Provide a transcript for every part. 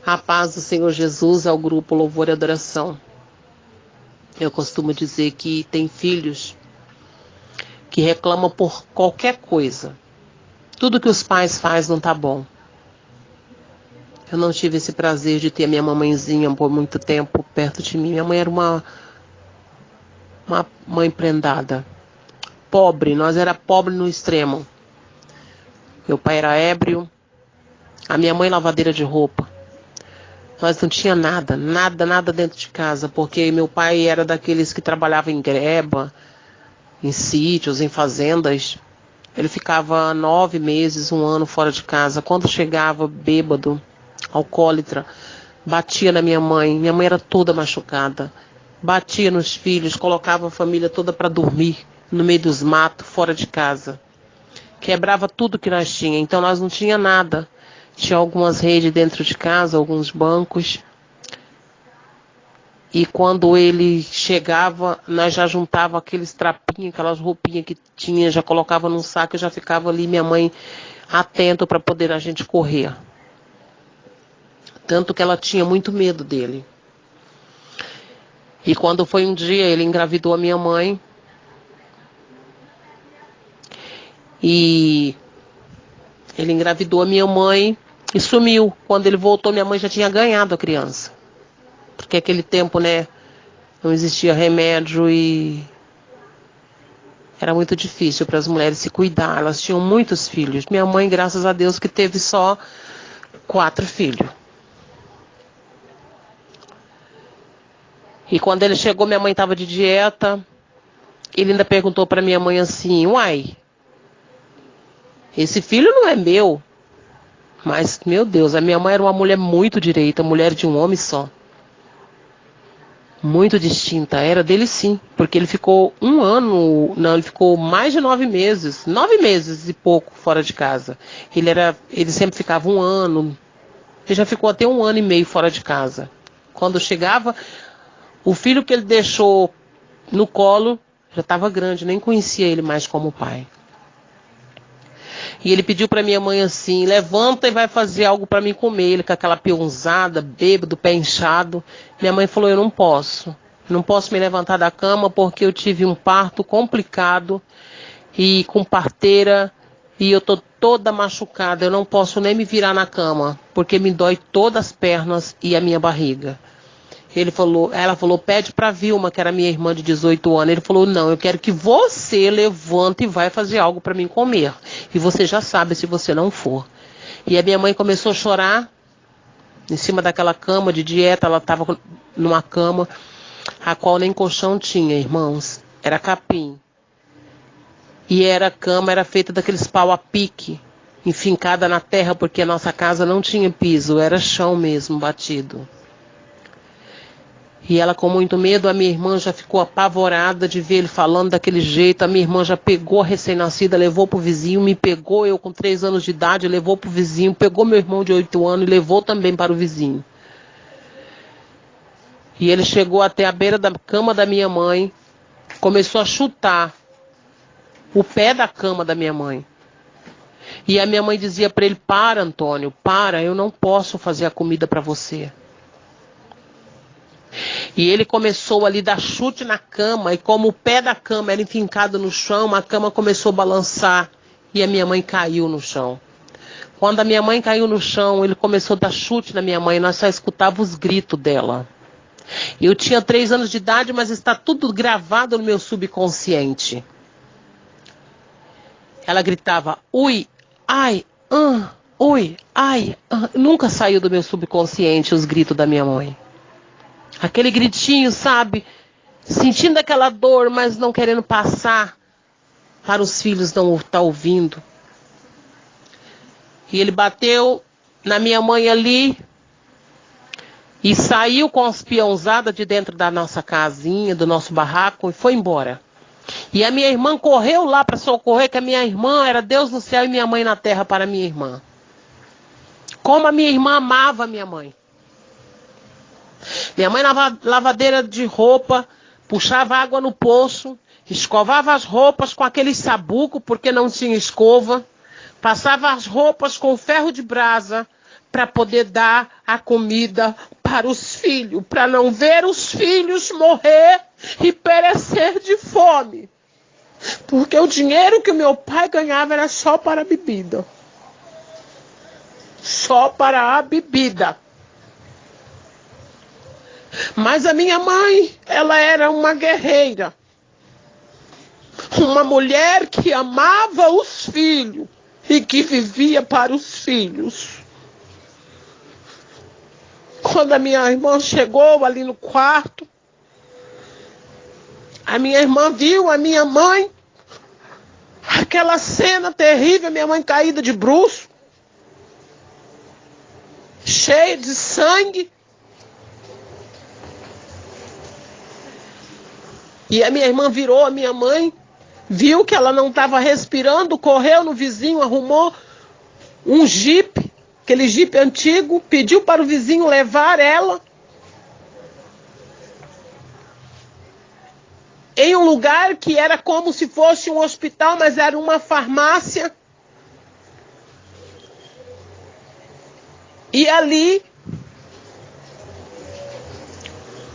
A paz do Senhor Jesus ao grupo Louvor e Adoração. Eu costumo dizer que tem filhos que reclamam por qualquer coisa. Tudo que os pais fazem não tá bom. Eu não tive esse prazer de ter a minha mamãezinha por muito tempo perto de mim. Minha mãe era uma mãe prendada. Pobre, nós era pobre no extremo. Meu pai era ébrio, a minha mãe lavadeira de roupa. Nós não tinha nada dentro de casa, porque meu pai era daqueles que trabalhava em greba, em sítios, em fazendas. Ele ficava 9 meses, 1 ano fora de casa. Quando chegava bêbado, alcoólatra, batia na minha mãe. Minha mãe era toda machucada. Batia nos filhos, colocava a família toda para dormir no meio dos matos, fora de casa. Quebrava tudo que nós tínhamos, então nós não tinha nada. Tinha algumas redes dentro de casa, alguns bancos. E quando ele chegava, nós já juntava aqueles trapinhos, aquelas roupinhas que tinha, já colocava num saco e já ficava ali, minha mãe atento para poder a gente correr. Tanto que ela tinha muito medo dele. E quando foi um dia, ele engravidou a minha mãe. E ele engravidou a minha mãe e sumiu. Quando ele voltou, minha mãe já tinha ganhado a criança. Porque aquele tempo, né, não existia remédio e era muito difícil para as mulheres se cuidar. Elas tinham muitos filhos. Minha mãe, graças a Deus, que teve só 4 filhos. E quando ele chegou, minha mãe estava de dieta. Ele ainda perguntou para minha mãe assim: uai, esse filho não é meu. Mas, meu Deus, a minha mãe era uma mulher muito direita, mulher de um homem só. Muito distinta, era dele sim, porque ele ficou 1 ano, não, ele ficou mais de 9 meses, 9 meses e pouco fora de casa. Ele sempre ficava 1 ano, ele já ficou até 1 ano e meio fora de casa. Quando chegava, o filho que ele deixou no colo já estava grande, nem conhecia ele mais como pai. E ele pediu para minha mãe assim: levanta e vai fazer algo para mim comer. Ele com aquela peãozada, bêbado, pé inchado. Minha mãe falou: eu não posso. Não posso me levantar da cama porque eu tive um parto complicado e com parteira e eu tô toda machucada. Eu não posso nem me virar na cama porque me dói todas as pernas e a minha barriga. Ela falou: pede para Vilma, que era minha irmã de 18 anos. Ele falou: não, eu quero que você levante e vai fazer algo para mim comer. E você já sabe se você não for. E a minha mãe começou a chorar em cima daquela cama de dieta. Ela estava numa cama a qual nem colchão tinha, irmãos. Era capim. E a cama era feita daqueles pau a pique, enfincada na terra, porque a nossa casa não tinha piso, era chão mesmo, batido. E ela com muito medo, a minha irmã já ficou apavorada de ver ele falando daquele jeito. A minha irmã já pegou a recém-nascida, levou pro vizinho, me pegou, eu com 3 anos de idade, levou pro vizinho, pegou meu irmão de 8 anos e levou também para o vizinho. E ele chegou até a beira da cama da minha mãe, começou a chutar o pé da cama da minha mãe. E a minha mãe dizia para ele: para, Antônio, para, eu não posso fazer a comida para você. E ele começou ali a dar chute na cama, e como o pé da cama era enfincado no chão, a cama começou a balançar e a minha mãe caiu no chão. Quando a minha mãe caiu no chão, ele começou a dar chute na minha mãe, nós só escutávamos os gritos dela. Eu tinha 3 anos de idade, mas está tudo gravado no meu subconsciente. Ela gritava: ui, ai, ui, ai. Nunca saiu do meu subconsciente os gritos da minha mãe. Aquele gritinho, sabe? Sentindo aquela dor, mas não querendo passar para os filhos não estar ouvindo. E ele bateu na minha mãe ali e saiu com as peãozadas de dentro da nossa casinha, do nosso barraco, e foi embora. E a minha irmã correu lá para socorrer, que a minha irmã era Deus no céu e minha mãe na terra para a minha irmã. Como a minha irmã amava a minha mãe. Minha mãe lavadeira de roupa, puxava água no poço, escovava as roupas com aquele sabuco, porque não tinha escova, passava as roupas com ferro de brasa, para poder dar a comida para os filhos, para não ver os filhos morrer e perecer de fome. Porque o dinheiro que o meu pai ganhava era só para a bebida. Só para a bebida. Mas a minha mãe, ela era uma guerreira. Uma mulher que amava os filhos e que vivia para os filhos. Quando a minha irmã chegou ali no quarto, a minha irmã viu a minha mãe, aquela cena terrível, minha mãe caída de bruços, cheia de sangue. E a minha irmã virou a minha mãe, viu que ela não estava respirando, correu no vizinho, arrumou um jipe, aquele jipe antigo, pediu para o vizinho levar ela em um lugar que era como se fosse um hospital, mas era uma farmácia. E ali,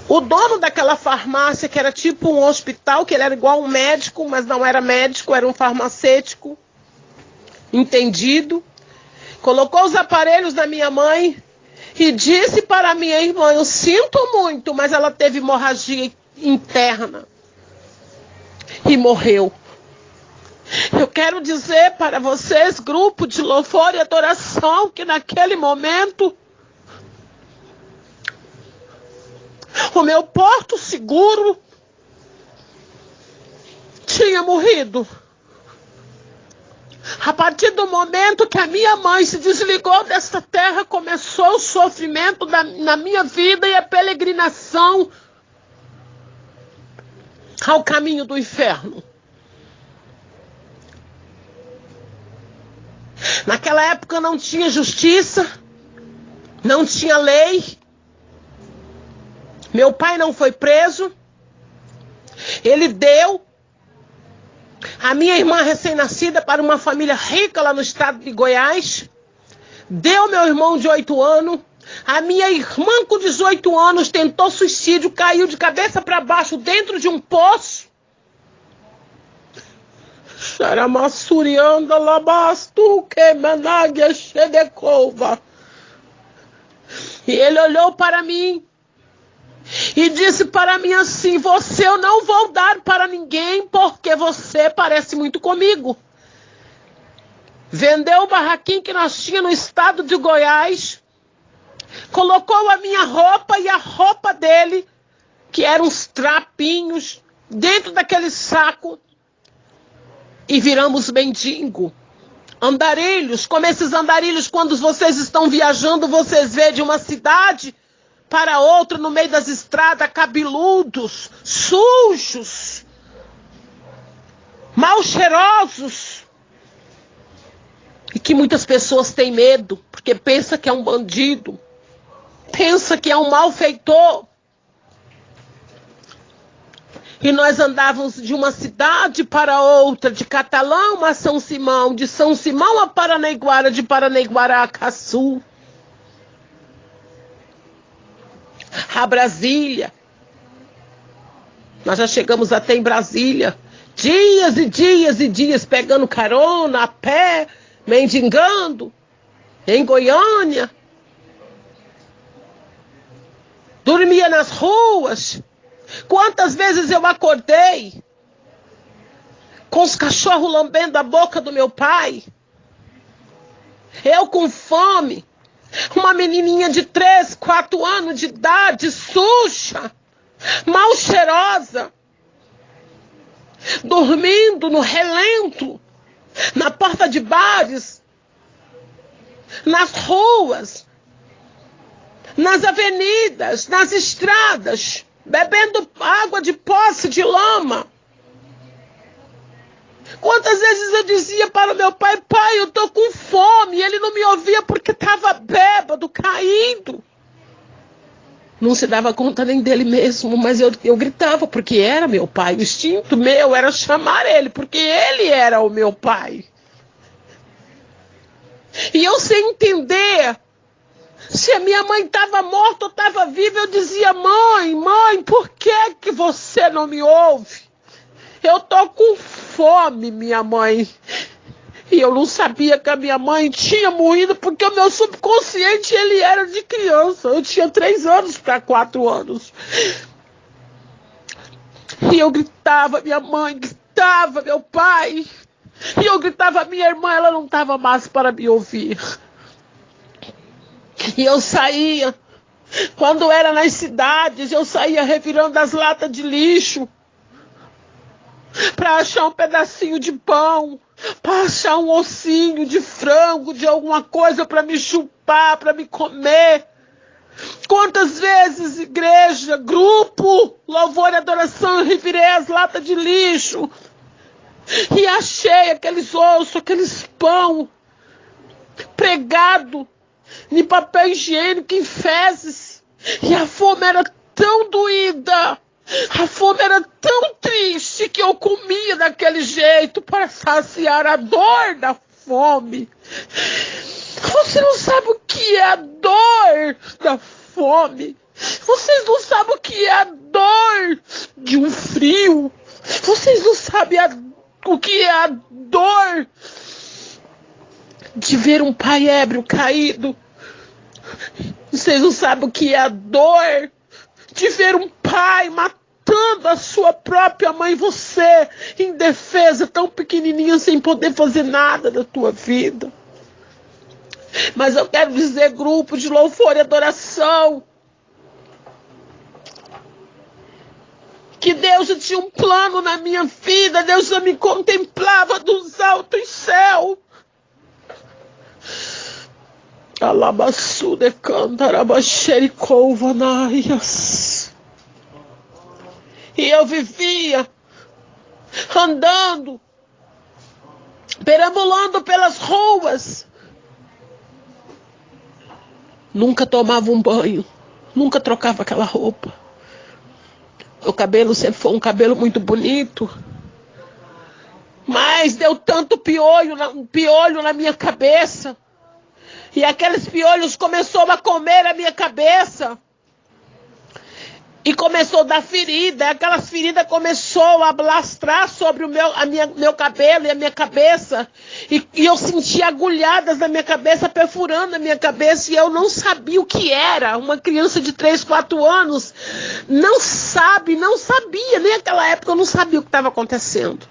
o dono daquela farmácia, que era tipo um hospital, que ele era igual um médico, mas não era médico, era um farmacêutico, entendido, colocou os aparelhos da minha mãe e disse para a minha irmã: eu sinto muito, mas ela teve hemorragia interna e morreu. Eu quero dizer para vocês, grupo de louvor e adoração, que naquele momento o meu porto seguro tinha morrido. A partir do momento que a minha mãe se desligou desta terra, começou o sofrimento na minha vida e a peregrinação ao caminho do inferno. Naquela época não tinha justiça, não tinha lei. Meu pai não foi preso. Ele deu a minha irmã recém-nascida para uma família rica lá no estado de Goiás. Deu meu irmão de 8 anos. A minha irmã com 18 anos tentou suicídio, caiu de cabeça para baixo dentro de um poço. Xaramassurianda labastu que menagia xedecova. E ele olhou para mim e disse para mim assim: você eu não vou dar para ninguém porque você parece muito comigo. Vendeu o barraquinho que nós tínhamos no estado de Goiás, colocou a minha roupa e a roupa dele, que eram uns trapinhos, dentro daquele saco, e viramos mendigo. Andarilhos, como esses andarilhos, quando vocês estão viajando, vocês vê de uma cidade para outra, no meio das estradas, cabeludos, sujos, mal cheirosos, e que muitas pessoas têm medo, porque pensa que é um bandido, pensa que é um malfeitor. E nós andávamos de uma cidade para outra, de Catalão a São Simão, de São Simão a Paranaiguara, de Paranaiguara a Caçu, a Brasília. Nós já chegamos até em Brasília, dias e dias e dias, pegando carona, a pé, mendigando, em Goiânia. Dormia nas ruas. Quantas vezes eu acordei com os cachorros lambendo a boca do meu pai, eu com fome, uma menininha de 3, 4 anos de idade, suja, mal cheirosa, dormindo no relento, na porta de bares, nas ruas, nas avenidas, nas estradas, bebendo água de poço de lama. Quantas vezes eu dizia para o meu pai: pai, eu estou com fome. E ele não me ouvia porque estava bêbado, caído. Não se dava conta nem dele mesmo, mas eu gritava porque era meu pai. O instinto meu era chamar ele, porque ele era o meu pai. E eu sem entender Se a minha mãe estava morta ou estava viva, eu dizia: mãe, por que você não me ouve? Eu tô com fome, minha mãe. E eu não sabia que a minha mãe tinha morrido, porque o meu subconsciente, ele era de criança. Eu tinha 3 anos para 4 anos. E eu gritava, minha mãe gritava, meu pai. E eu gritava, minha irmã, ela não estava mais para me ouvir. E eu saía, quando era nas cidades, eu saía revirando as latas de lixo para achar um pedacinho de pão, para achar um ossinho de frango, de alguma coisa para me chupar, para me comer. Quantas vezes, igreja, grupo, louvor e adoração, eu revirei as latas de lixo e achei aqueles ossos, aqueles pão pregado em papel higiênico, em fezes. E a fome era tão doída, a fome era tão triste, que eu comia daquele jeito para saciar a dor da fome. Você não sabe o que é a dor da fome. Vocês não sabem o que é a dor de um frio. Vocês não sabem o que é a dor de ver um pai ébrio caído. Vocês não sabem o que é a dor de ver um pai matando a sua própria mãe, você, indefesa, tão pequenininha, sem poder fazer nada da tua vida. Mas eu quero dizer, grupo de louvor e adoração, que Deus já tinha um plano na minha vida. Deus já me contemplava dos altos céus. Alabassude cantarabaxericovanaias. E eu vivia andando, perambulando pelas ruas. Nunca tomava um banho, nunca trocava aquela roupa. O cabelo sempre foi um cabelo muito bonito, mas deu tanto piolho na minha cabeça. E aqueles piolhos começaram a comer a minha cabeça. E começou a dar ferida. E aquelas feridas começaram a lastrar sobre meu cabelo e a minha cabeça. E eu sentia agulhadas na minha cabeça, perfurando a minha cabeça. E eu não sabia o que era. Uma criança de 3, 4 anos não sabia. Nem naquela época eu não sabia o que estava acontecendo.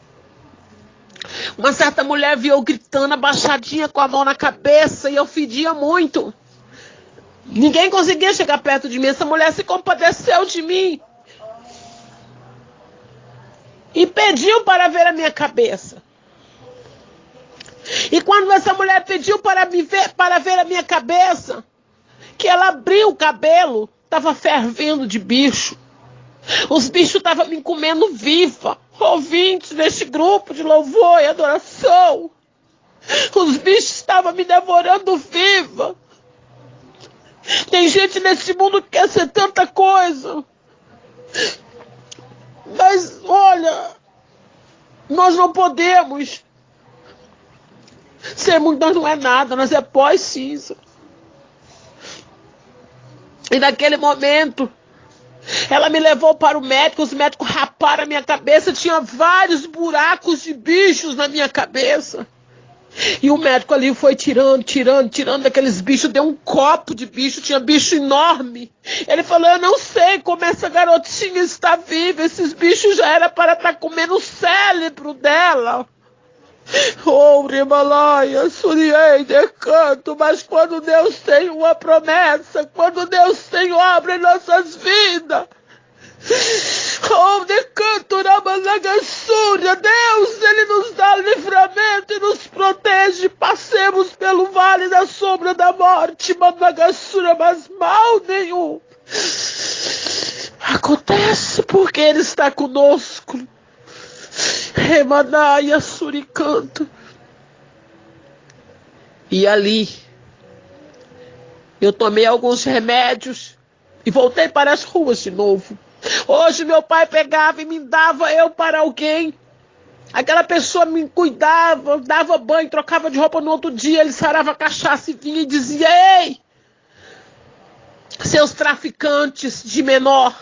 Uma certa mulher viu eu gritando, abaixadinha com a mão na cabeça, e eu fedia muito. Ninguém conseguia chegar perto de mim. Essa mulher se compadeceu de mim e pediu para ver a minha cabeça. E quando essa mulher pediu para ver a minha cabeça, que ela abriu o cabelo, estava fervendo de bicho. Os bichos estavam me comendo viva. Ouvintes deste grupo de louvor e adoração, os bichos estavam me devorando viva. Tem gente nesse mundo que quer ser tanta coisa, mas olha, nós não podemos ser muito. Nós não é nada, nós é pó e cinza. E naquele momento ela me levou para o médico, os médicos raparam a minha cabeça, tinha vários buracos de bichos na minha cabeça. E o médico ali foi tirando daqueles bichos, deu um copo de bicho, tinha bicho enorme. Ele falou: eu não sei como essa garotinha está viva, esses bichos já era para estar comendo o cérebro dela. Oh, Rimalaia, Suriei, decanto, mas quando Deus tem uma promessa, quando Deus tem obra em nossas vidas, oh, decanto, Ramanagassúria, Deus, Ele nos dá livramento e nos protege. Passemos pelo vale da sombra da morte, Managassúria, mas mal nenhum acontece, porque Ele está conosco. Remanaia, Suricanto. E ali eu tomei alguns remédios e voltei para as ruas de novo. Hoje meu pai pegava e me dava eu para alguém. Aquela pessoa me cuidava, dava banho, trocava de roupa no outro dia. Ele sarava a cachaça e vinha e dizia: ei, Seus traficantes de menor.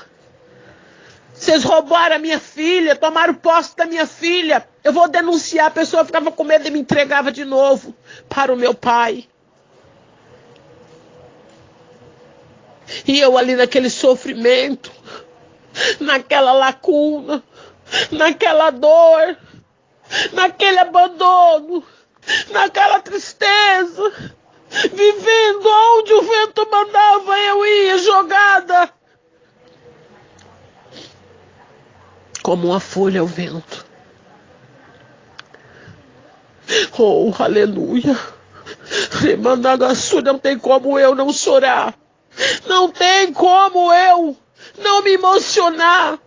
Vocês roubaram a minha filha, tomaram posse da minha filha. Eu vou denunciar. A pessoa ficava com medo e me entregava de novo para o meu pai. E eu ali naquele sofrimento, naquela lacuna, naquela dor, naquele abandono, naquela tristeza, vivendo onde o vento mandava, eu ia jogada como uma folha ao vento. Oh, aleluia. Remandagaçu, não tem como eu não chorar. Não tem como eu não me emocionar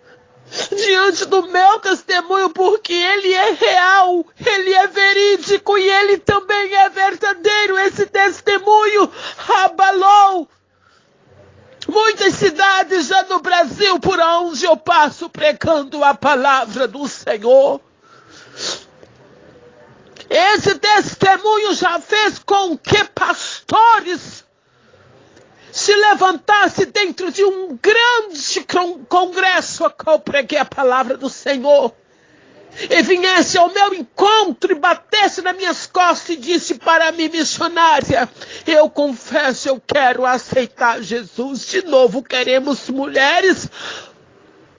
diante do meu testemunho, porque ele é real, ele é verídico e ele também é verdadeiro. Esse testemunho abalou muitas cidades já no Brasil, por onde eu passo pregando a palavra do Senhor. Esse testemunho já fez com que pastores se levantasse dentro de um grande congresso a qual preguei a palavra do Senhor, e viesse ao meu encontro e batesse nas minhas costas e disse para mim, missionária, eu confesso, eu quero aceitar Jesus. De novo, queremos mulheres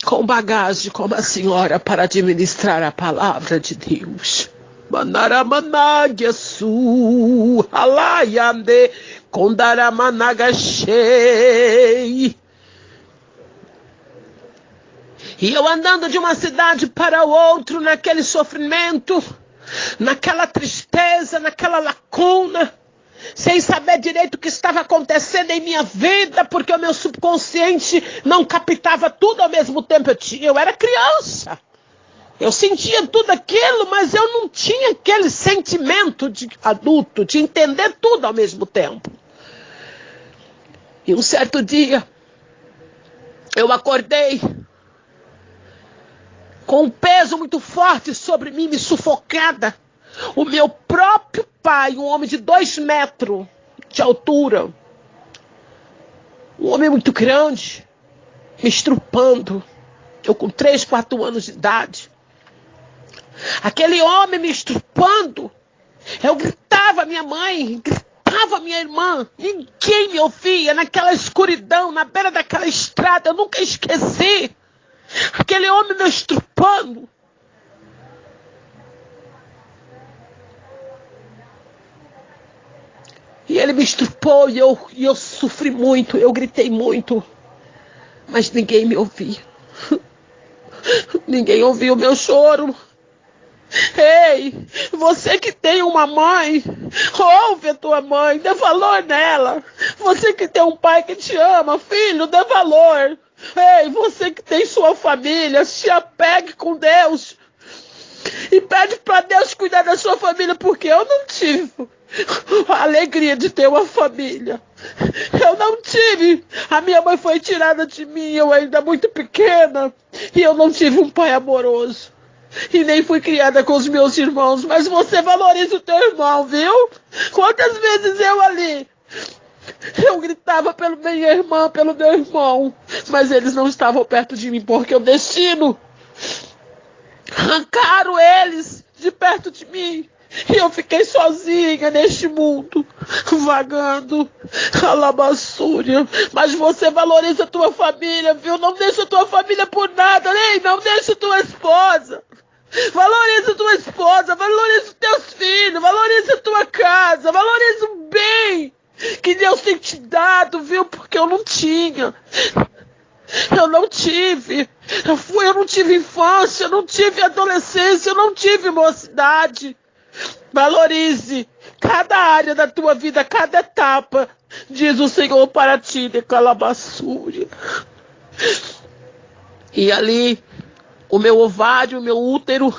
com bagagem como a senhora para administrar a palavra de Deus. Manaramanagasu, alayande, kondaramanagasei. E eu andando de uma cidade para outra, naquele sofrimento, naquela tristeza, naquela lacuna, sem saber direito o que estava acontecendo em minha vida, porque o meu subconsciente não captava tudo ao mesmo tempo. Eu era criança. Eu sentia tudo aquilo, mas eu não tinha aquele sentimento de adulto, de entender tudo ao mesmo tempo. E um certo dia, eu acordei com um peso muito forte sobre mim, me sufocada. O meu próprio pai, um homem de 2 metros de altura, um homem muito grande, me estrupando. Eu com 3, 4 anos de idade. Aquele homem me estrupando. Eu gritava a minha mãe, gritava a minha irmã. Ninguém me ouvia naquela escuridão, na beira daquela estrada. Eu nunca esqueci. Aquele homem me estrupando. E ele me estrupou e eu sofri muito. Eu gritei muito. Mas ninguém me ouvia. Ninguém ouviu o meu choro. Ei, você que tem uma mãe, ouve a tua mãe, dê valor nela. Você que tem um pai que te ama, filho, dê valor. Ei, você que tem sua família, se apegue com Deus. E pede para Deus cuidar da sua família, porque eu não tive a alegria de ter uma família. Eu não tive. A minha mãe foi tirada de mim, eu ainda muito pequena. E eu não tive um pai amoroso. E nem fui criada com os meus irmãos. Mas você valoriza o teu irmão, viu? Quantas vezes eu gritava pela minha irmã, pelo meu irmão. Mas eles não estavam perto de mim, porque o destino arrancaram eles de perto de mim. E eu fiquei sozinha neste mundo, vagando, alabaçúria. Mas você valoriza a tua família, viu? Não deixa a tua família por nada, nem não deixa a tua esposa. Valoriza a tua esposa, valoriza os teus filhos, valoriza a tua casa, valoriza o bem que Deus tem te dado, viu? Porque eu não tinha. Eu não tive. Eu não tive infância, eu não tive adolescência, eu não tive mocidade. Valorize cada área da tua vida, cada etapa, diz o Senhor para ti, de calabaçúria. E ali, o meu ovário, o meu útero,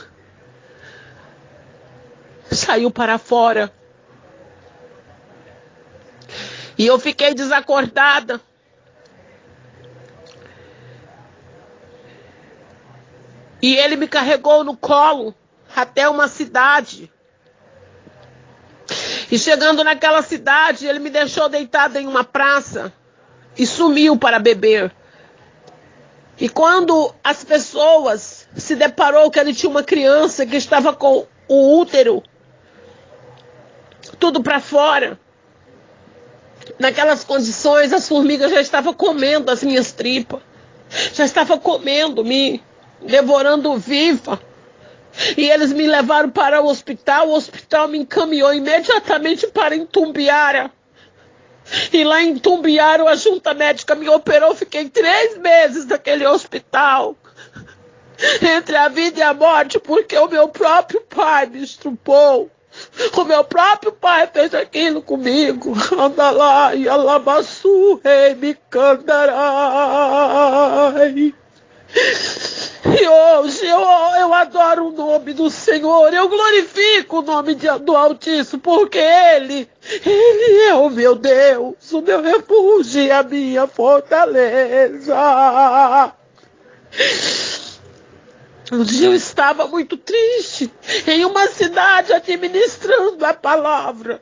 saiu para fora. E eu fiquei desacordada. E ele me carregou no colo até uma cidade. E chegando naquela cidade, ele me deixou deitada em uma praça. e sumiu para beber. E quando as pessoas se deparou que ele tinha uma criança que estava com o útero tudo para fora, naquelas condições, as formigas já estavam comendo as minhas tripas, já estavam comendo, me devorando viva. E eles me levaram para o hospital me encaminhou imediatamente para Itumbiara. E lá em Itumbiara, a junta médica me operou, fiquei 3 meses naquele hospital, entre a vida e a morte, porque o meu próprio pai me estrupou. O meu próprio pai fez aquilo comigo. Anda lá, e alabaçu, rei, me cantarai. E hoje eu adoro o nome do Senhor, eu glorifico o nome do Altíssimo, porque Ele é o meu Deus, o meu refúgio e a minha fortaleza. Um dia eu estava muito triste, em uma cidade administrando a palavra,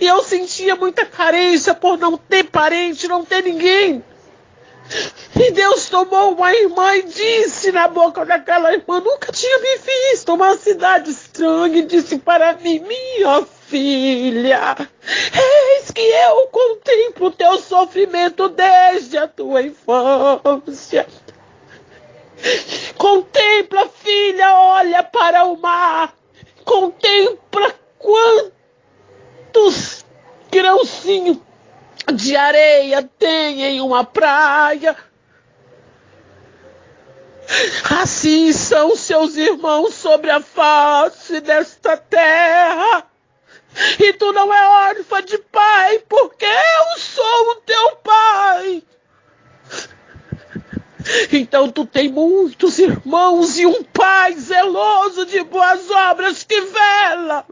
e eu sentia muita carência por não ter parente, não ter ninguém. E Deus tomou uma irmã e disse na boca daquela irmã: nunca tinha me visto uma cidade estranha, e disse para mim: minha filha, eis que eu contemplo o teu sofrimento desde a tua infância. Contempla, filha, olha para o mar, contempla quantos grãozinhos de areia tem em uma praia. Assim são seus irmãos sobre a face desta terra. E tu não é órfã de pai, porque eu sou o teu pai. Então tu tem muitos irmãos e um pai zeloso de boas obras que vela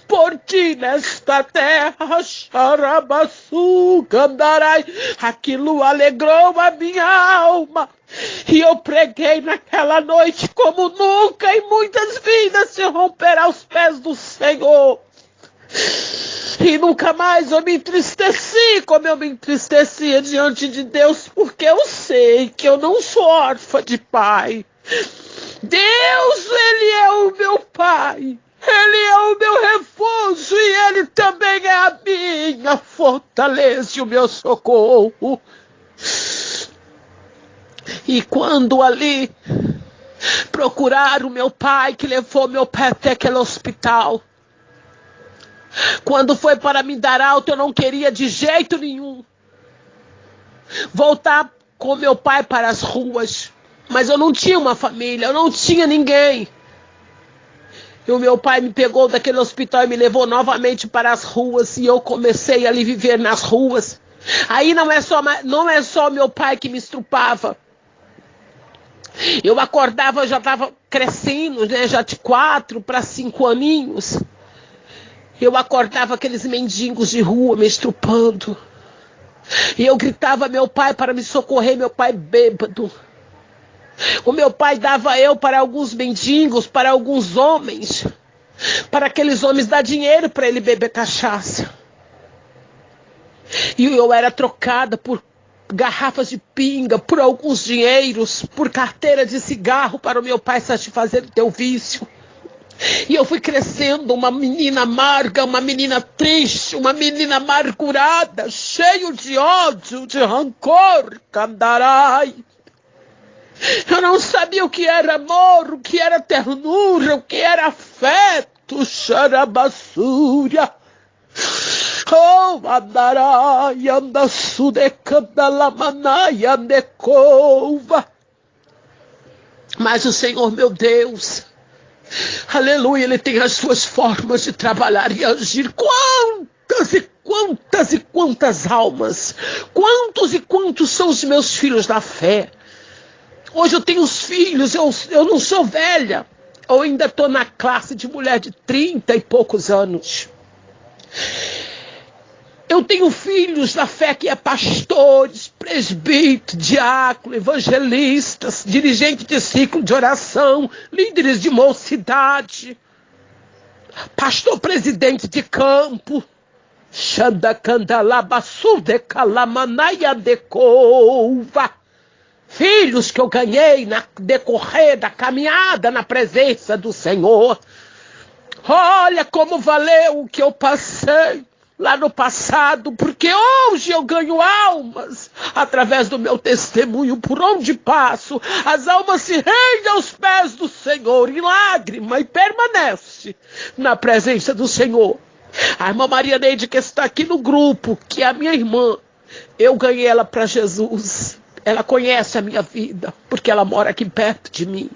por ti nesta terra. Xarabaçu, candarai. Aquilo alegrou a minha alma. E eu preguei naquela noite como nunca, e muitas vidas se romperão aos pés do Senhor. E nunca mais eu me entristeci como eu me entristecia diante de Deus, porque eu sei que eu não sou órfã de pai. Deus, Ele é o meu pai. Ele é o meu refúgio e Ele também é a minha fortaleza e o meu socorro. E quando ali procuraram o meu pai, que levou meu pai até aquele hospital, quando foi para me dar alta, eu não queria de jeito nenhum voltar com meu pai para as ruas. Mas eu não tinha uma família, eu não tinha ninguém. E o meu pai me pegou daquele hospital e me levou novamente para as ruas. E eu comecei a ali viver nas ruas. Aí não é só meu pai que me estrupava. Eu acordava, eu já estava crescendo, né, já de 4 para 5 aninhos. Eu acordava aqueles mendigos de rua me estrupando. E eu gritava meu pai para me socorrer, meu pai bêbado. O meu pai dava eu para alguns mendigos, para alguns homens. Para aqueles homens dar dinheiro para ele beber cachaça. E eu era trocada por garrafas de pinga, por alguns dinheiros, por carteira de cigarro para o meu pai satisfazer o teu vício. E eu fui crescendo uma menina amarga, uma menina triste, uma menina amargurada, cheio de ódio, de rancor, candarai. Eu não sabia o que era amor, o que era ternura, o que era afeto, xarabassúria. Oh, andarai, andassude, candalamanai, andecova. Mas o Senhor, meu Deus, aleluia, Ele tem as suas formas de trabalhar e agir. Quantas e quantas e quantas almas, quantos e quantos são os meus filhos da fé. Hoje eu tenho os filhos, eu não sou velha, eu ainda estou na classe de mulher de 30 e poucos anos. Eu tenho filhos da fé que é pastores, presbíteros, diáconos, evangelistas, dirigentes de ciclo de oração, líderes de mocidade, pastor presidente de campo. Filhos que eu ganhei na decorrer da caminhada na presença do Senhor. Olha como valeu o que eu passei lá no passado, porque hoje eu ganho almas através do meu testemunho por onde passo. As almas se rendem aos pés do Senhor em lágrima e permanece na presença do Senhor. A irmã Maria Neide, que está aqui no grupo, que é a minha irmã, eu ganhei ela para Jesus. Ela conhece a minha vida, porque ela mora aqui perto de mim.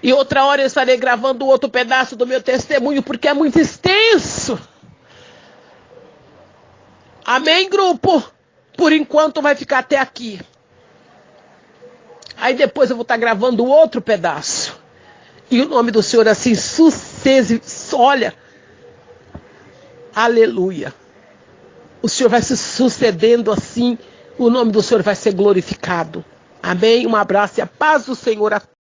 E outra hora eu estarei gravando outro pedaço do meu testemunho, porque é muito extenso. Amém, grupo? Por enquanto vai ficar até aqui. Aí depois eu vou estar gravando outro pedaço. E o nome do Senhor assim, olha, aleluia. O Senhor vai se sucedendo assim, o nome do Senhor vai ser glorificado. Amém? Um abraço e a paz do Senhor a